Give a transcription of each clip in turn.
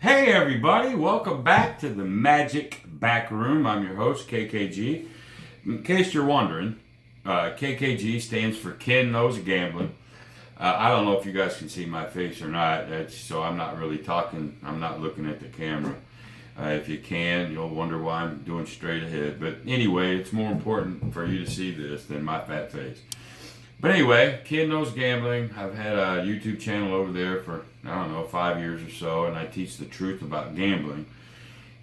Hey everybody, welcome back to the Magic Back Room. I'm your host, KKG. In case you're wondering, KKG stands for Ken Knows Gambling. I don't know if you guys can see my face or not, so I'm not really talking, I'm not looking at the camera. If you can, you'll wonder why I'm doing straight ahead. But anyway, it's more important for you to see this than my fat face. But anyway, Ken Knows Gambling. I've had a YouTube channel over there for, 5 years or so, and I teach the truth about gambling.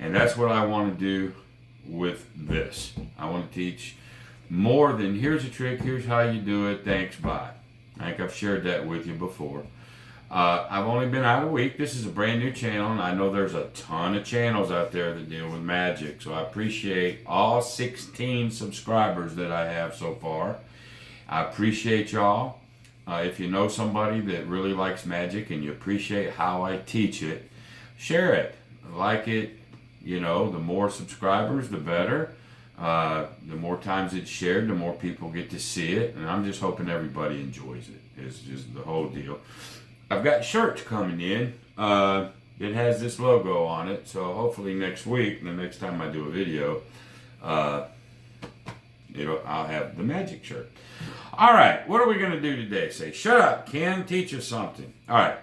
And that's what I want to do with this. I want to teach more than here's a trick, here's how you do it, thanks, bye. I think I've shared that with you before. I've only been out a week. This is a brand new channel, and I know there's a ton of channels out there that deal with magic. So I appreciate all 16 subscribers that I have so far. I appreciate y'all. If you know somebody that really likes magic and you appreciate how I teach it, share it. Like it. The more subscribers, the better. The more times it's shared, the more people get to see it. And I'm just hoping everybody enjoys it. It's just the whole deal. I've got shirts coming in. It has this logo on it. So hopefully next week, the next time I do a video, I'll have the magic shirt. All right, what are we going to do today? Say, shut up, Ken, teach us something. All right.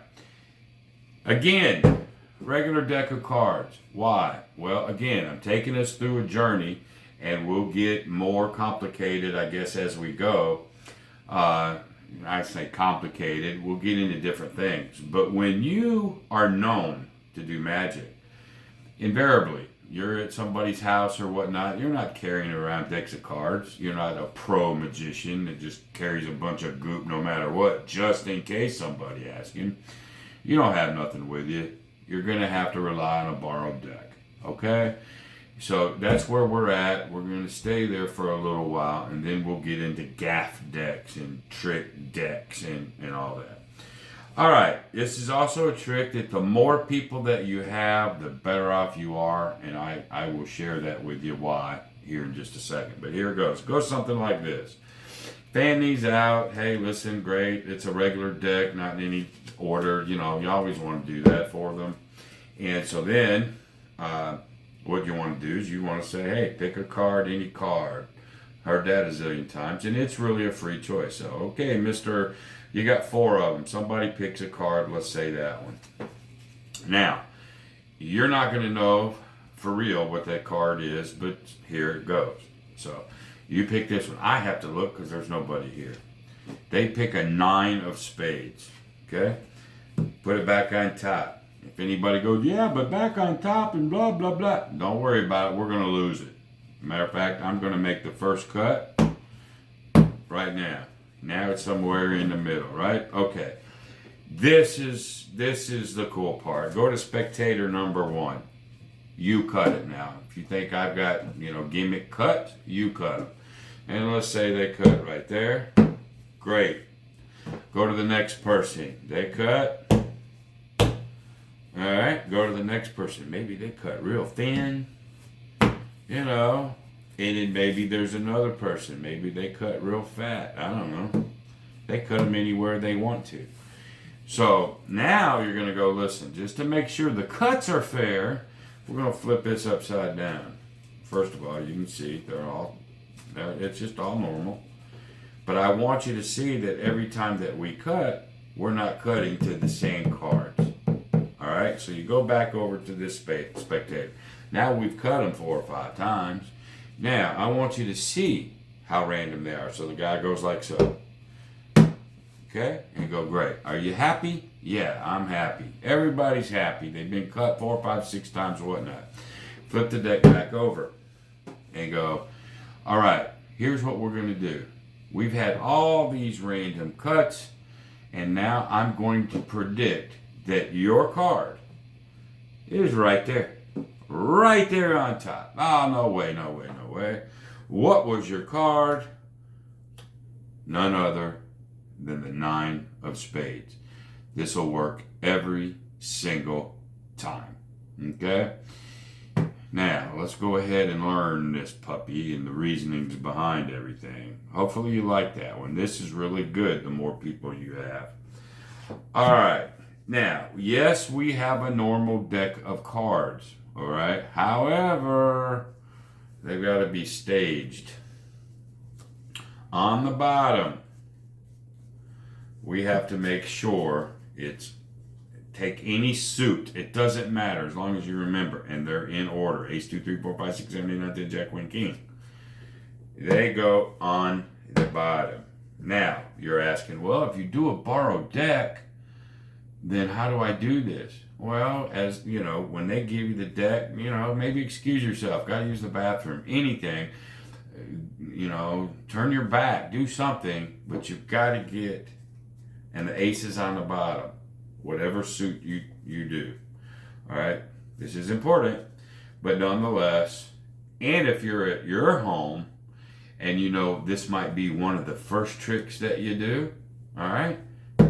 Again, regular deck of cards. Why? Well, again, I'm taking us through a journey, and we'll get more complicated, I guess, as we go. I say complicated. We'll get into different things. But when you are known to do magic, invariably, you're at somebody's house or whatnot, you're not carrying around decks of cards. You're not a pro magician that just carries a bunch of goop no matter what, just in case somebody asks him. You don't have nothing with you. You're going to have to rely on a borrowed deck. Okay? So that's where we're at. We're going to stay there for a little while, and then we'll get into gaff decks and trick decks and all that. All right, this is also a trick that the more people that you have, the better off you are, and I will share that with you why here in just a second. But here it goes. It goes something like this. Fan these out. Hey, listen, great. It's a regular deck, not in any order. You always want to do that for them. And so then what you want to do is you want to say, hey, pick a card, any card. Heard that a zillion times, and it's really a free choice. So, okay, Mr. You got 4 of them. Somebody picks a card. Let's say that one. Now, you're not going to know for real what that card is, but here it goes. So, you pick this one. I have to look because there's nobody here. They pick a 9 of spades. Okay? Put it back on top. If anybody goes, yeah, but back on top and blah, blah, blah, don't worry about it. We're going to lose it. Matter of fact, I'm going to make the first cut right now. Now it's somewhere in the middle, right? Okay. This is the cool part. Go to spectator number 1. You cut it now. If you think I've got, gimmick cut, you cut them. And let's say they cut right there. Great. Go to the next person. They cut. All right. Go to the next person. Maybe they cut real thin. And then maybe there's another person. Maybe they cut real fat. I don't know. They cut them anywhere they want to. So now you're going to go listen. Just to make sure the cuts are fair, we're going to flip this upside down. First of all, you can see it's just all normal. But I want you to see that every time that we cut, we're not cutting to the same cards. All right? So you go back over to this spectator. Now we've cut them 4 or 5 times. Now, I want you to see how random they are. So the guy goes like so. Okay? And go, great. Are you happy? Yeah, I'm happy. Everybody's happy. They've been cut 4, 5, 6 times or whatnot. Flip the deck back over and go, all right, here's what we're going to do. We've had all these random cuts, and now I'm going to predict that your card is right there. Right there on top. Oh, no way, no way, no way. What was your card? None other than the 9 of spades. This will work every single time. Okay? Now, let's go ahead and learn this puppy and the reasonings behind everything. Hopefully you like that one. This is really good the more people you have. All right. Now, yes, we have a normal deck of cards, all right? However, they've got to be staged. On the bottom, we have to make sure it's take any suit. It doesn't matter as long as you remember, and they're in order. Ace, 2, 3, 4, 5, 6, 7, 8, 9, 10, Jack, Queen, King. They go on the bottom. Now, you're asking, well, if you do a borrowed deck, then how do I do this? Well, as you know, when they give you the deck, maybe excuse yourself, got to use the bathroom, anything, turn your back, do something, but you've got to get, and the ace is on the bottom, whatever suit you do. All right, this is important, but nonetheless, and if you're at your home, and this might be one of the first tricks that you do, all right,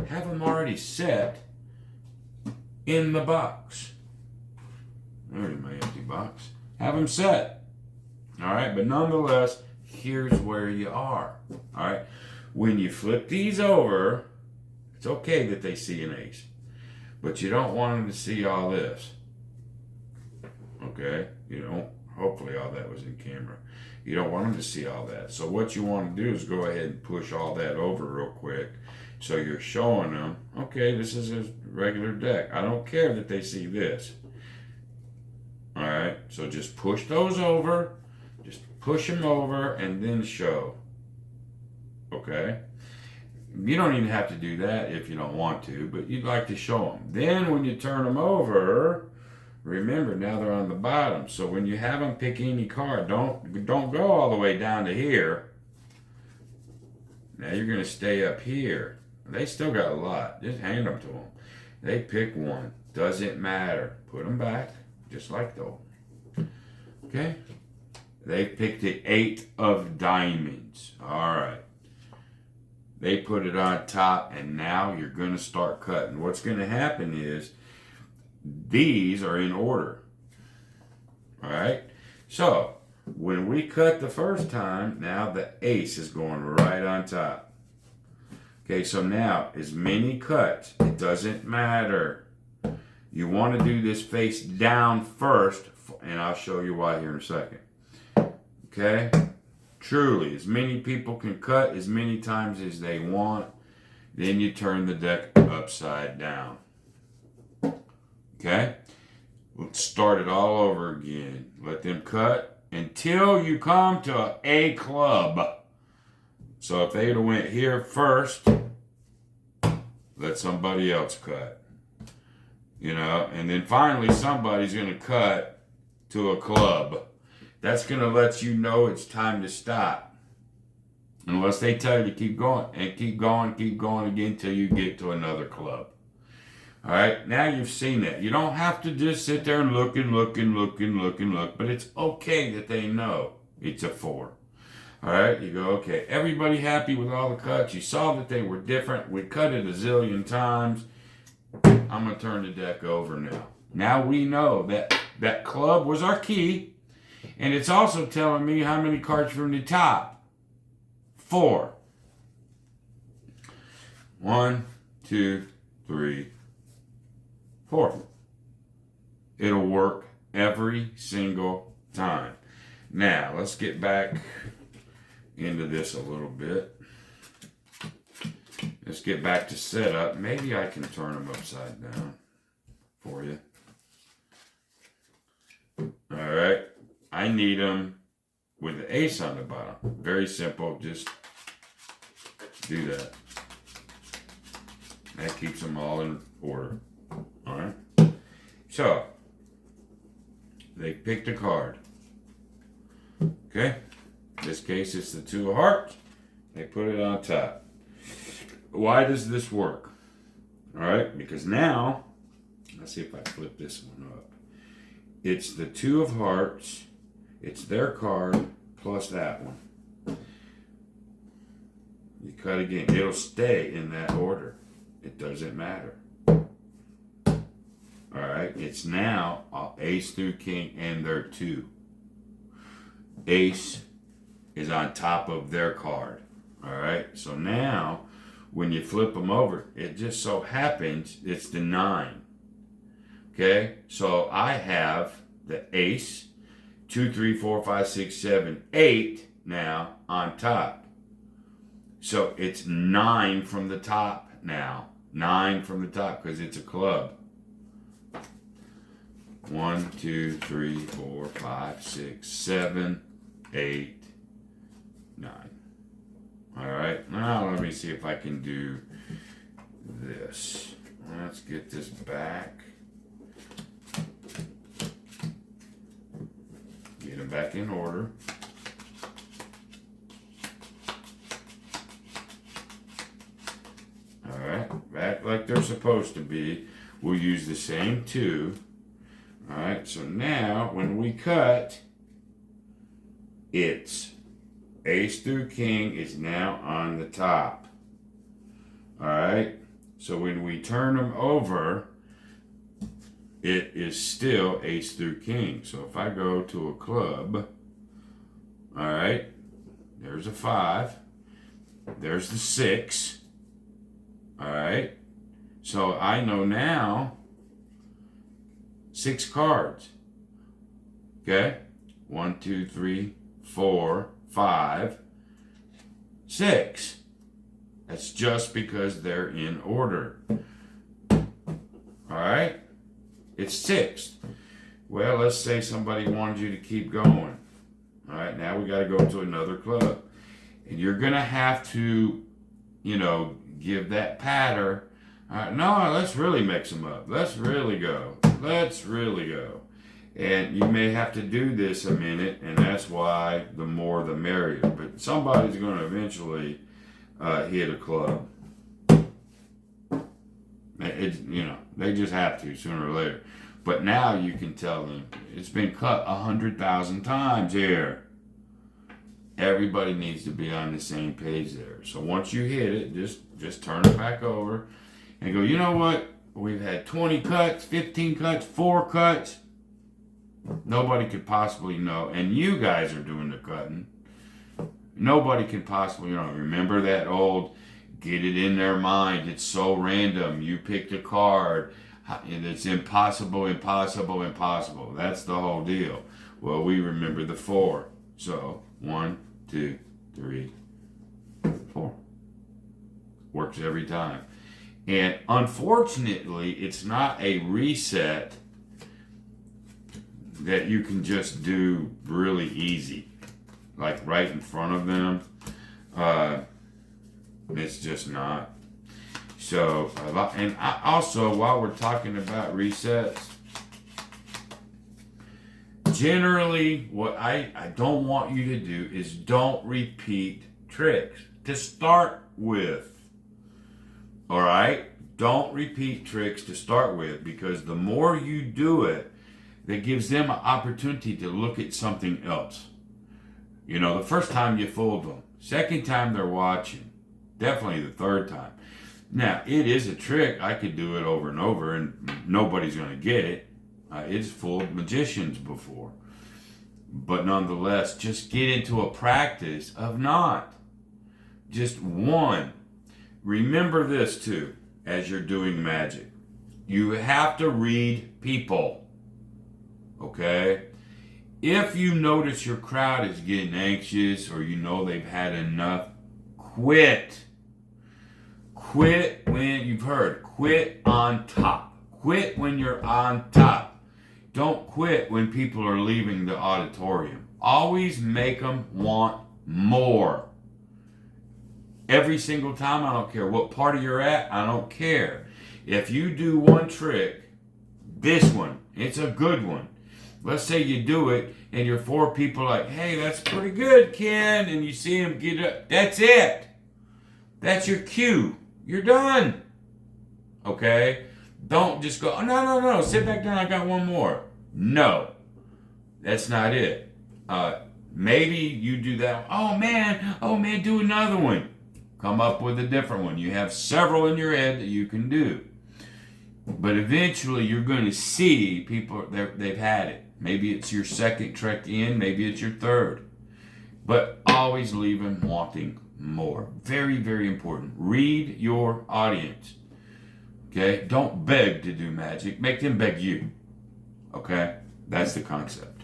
have them already set in the box. There's my empty box. Have them set. All right, but nonetheless, here's where you are. All right, when you flip these over, it's okay that they see an ace, but you don't want them to see all this. Okay, hopefully all that was in camera. You don't want them to see all that. So what you want to do is go ahead and push all that over real quick. So you're showing them, okay, this is a regular deck. I don't care that they see this. All right, so just push those over, just push them over and then show. Okay? You don't even have to do that if you don't want to, but you'd like to show them. Then when you turn them over, remember, now they're on the bottom. So when you have them pick any card, don't go all the way down to here. Now you're going to stay up here. They still got a lot. Just hand them to them. They pick one. Doesn't matter. Put them back, just like though. Okay? They picked the 8 of diamonds. All right. They put it on top, and now you're going to start cutting. What's going to happen is these are in order. All right? So, when we cut the first time, now the ace is going right on top. Okay, so now, as many cuts, it doesn't matter. You want to do this face down first, and I'll show you why here in a second. Okay? Truly, as many people can cut as many times as they want. Then you turn the deck upside down. Okay? Let's start it all over again. Let them cut until you come to a club. So if they'd have went here first, let somebody else cut. And then finally somebody's going to cut to a club. That's going to let you know it's time to stop. Unless they tell you to keep going and keep going again till you get to another club. All right, now you've seen that. You don't have to just sit there and look, but it's okay that they know it's a 4. All right, you go, okay, everybody happy with all the cuts? You saw that they were different. We cut it a zillion times. I'm going to turn the deck over now. Now we know that that club was our key, and it's also telling me how many cards from the top. 4. 1, 2, 3, 4. It'll work every single time. Now, let's get back into this a little bit. Let's get back to setup. Maybe I can turn them upside down for you. All right. I need them with the ace on the bottom. Very simple. Just do that. That keeps them all in order. All right. So, they picked a card. Okay. In this case, it's the 2 of hearts. They put it on top. Why does this work? All right, because now, let's see if I flip this one up. It's the 2 of hearts. It's their card plus that one. You cut again. It'll stay in that order. It doesn't matter. All right, it's now ace through king and their 2. Ace is on top of their card. All right, so now when you flip them over, it just so happens it's the 9. Okay, so I have the ace, 2, 3, 4, 5, 6, 7, 8 now on top. So it's 9 from the top now. 9 from the top because it's a club. 1, 2, 3, 4, 5, 6, 7, 8, 9. All right, now let me see if I can do this. Let's get this back. Get them back in order. All right, back like they're supposed to be. We'll use the same 2. All right, so now when we cut, it's ace through king is now on the top. All right, so when we turn them over, it is still ace through king. So if I go to a club, all right, there's a 5, there's the 6, all right, so I know now 6 cards. Okay, 1, 2, 3, 4, 5, 6. That's just because they're in order. All right, it's 6. Well, let's say somebody wanted you to keep going. All right, now we got to go to another club, and you're gonna have to, give that patter. No, let's really mix them up. Let's really go. Let's really go. And you may have to do this a minute, and that's why the more the merrier. But somebody's going to eventually hit a club. They just have to sooner or later. But now you can tell them it's been cut 100,000 times here. Everybody needs to be on the same page there. So once you hit it, just turn it back over and go, you know what? We've had 20 cuts, 15 cuts, 4 cuts. Nobody could possibly know. And you guys are doing the cutting. Nobody can possibly, remember that old, get it in their mind. It's so random. You picked a card and it's impossible, impossible, impossible. That's the whole deal. Well, we remember the 4. So 1, 2, 3, 4. Works every time. And unfortunately, it's not a reset that you can just do really easy, like right in front of them. It's just not. So, and also, while we're talking about resets, generally, what I don't want you to do is don't repeat tricks to start with. All right? Don't repeat tricks to start with, because the more you do it, that gives them an opportunity to look at something else. The first time you fooled them. Second time they're watching. Definitely the third time. Now, it is a trick. I could do it over and over and nobody's going to get it. It's fooled magicians before. But nonetheless, just get into a practice of not. Just one. Remember this too, as you're doing magic. You have to read people. Okay? If you notice your crowd is getting anxious or they've had enough, quit. Quit when you've heard. Quit on top. Quit when you're on top. Don't quit when people are leaving the auditorium. Always make them want more. Every single time, I don't care what party you're at, I don't care. If you do one trick, this one, it's a good one. Let's say you do it and your 4 people are like, hey, that's pretty good, Ken. And you see him get up. That's it. That's your cue. You're done. Okay? Don't just go, oh, no. Sit back down. I got one more. No. That's not it. Maybe you do that. Oh, man, do another one. Come up with a different one. You have several in your head that you can do. But eventually you're going to see people, they've had it. Maybe it's your second trick in, maybe it's your third. But always leave them wanting more. Very, very important. Read your audience. Okay? Don't beg to do magic. Make them beg you. Okay? That's the concept.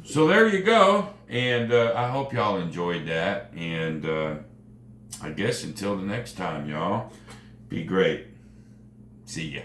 So there you go. And I hope y'all enjoyed that. And I guess until the next time, y'all, be great. See ya.